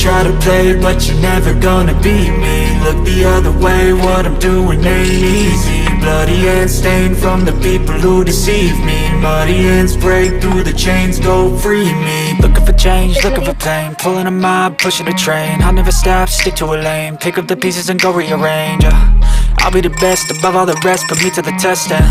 try to play, but you're never gonna beat me. Look the other way, what I'm doing ain't easy. Bloody hands stained from the people who deceive me. Muddy hands break through the chains, go free me. Looking for change, looking for pain, pulling a mob, pushing a train. I'll never stop, stick to a lane, pick up the pieces and go rearrange. I'll be the best, above all the rest, put me to the test and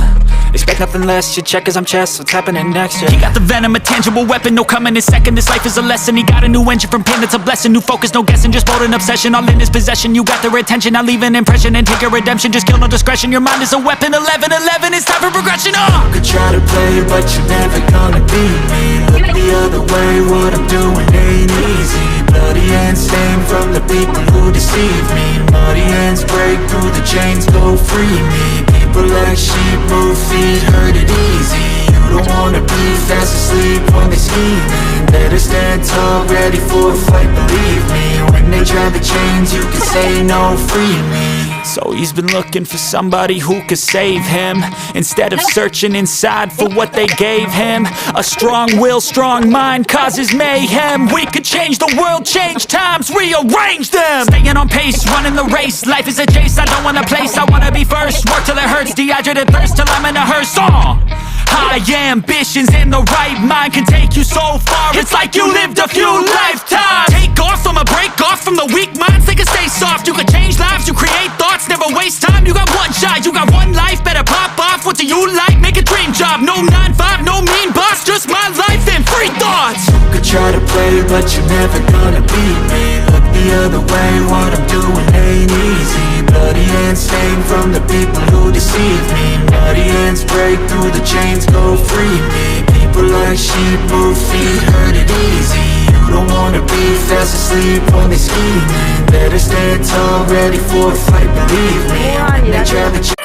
expect nothing less, you check as I'm chess, what's happening next, yeah. He got the venom, a tangible weapon, no coming in second. This life is a lesson, he got a new engine from pain, it's a blessing. New focus, no guessing, just bold and obsession, all in his possession. You got their attention, I'll leave an impression and take your redemption. Just kill, no discretion, your mind is a weapon. 11-11, it's time for progression, You could try to play, but you're never gonna beat me. Look the other way, what I'm doing ain't easy. Bloody hands stained from the people who deceive me. Muddy hands break through the chains, go free me. People like sheep move feet, hurt it easy. You don't wanna be fast asleep when they scheming. Better stand tall, ready for a fight, believe me. When they try the chains, you can say no, free me. So he's been looking for somebody who could save him, instead of searching inside for what they gave him. A strong will, strong mind causes mayhem. We could change the world, change times, rearrange them. Staying on pace, running the race. Life is a chase, I don't want a place, I wanna be first. Work till it hurts, dehydrated thirst till I'm in a hearse. High ambitions and the right mind can take you so far. It's like you lived a few lifetimes. Take off, I'ma break off from the weak minds. They can stay soft, you can change lives, you create thoughts. Never waste time, you got one shot, you got one life. Better pop off, what do you like? Make a dream job, no 9-5, no mean boss. Just my life and free thoughts. You could try to play, but you're never gonna beat me. Look the other way, what I'm doing ain't easy. Bloody hands stained from the people who deceive me. Muddy hands break through the chains, go free me. People like sheep move feet, hurt it easy. You don't wanna be fast asleep when they scheming. Better stand tall, ready for a fight, believe me. When they try to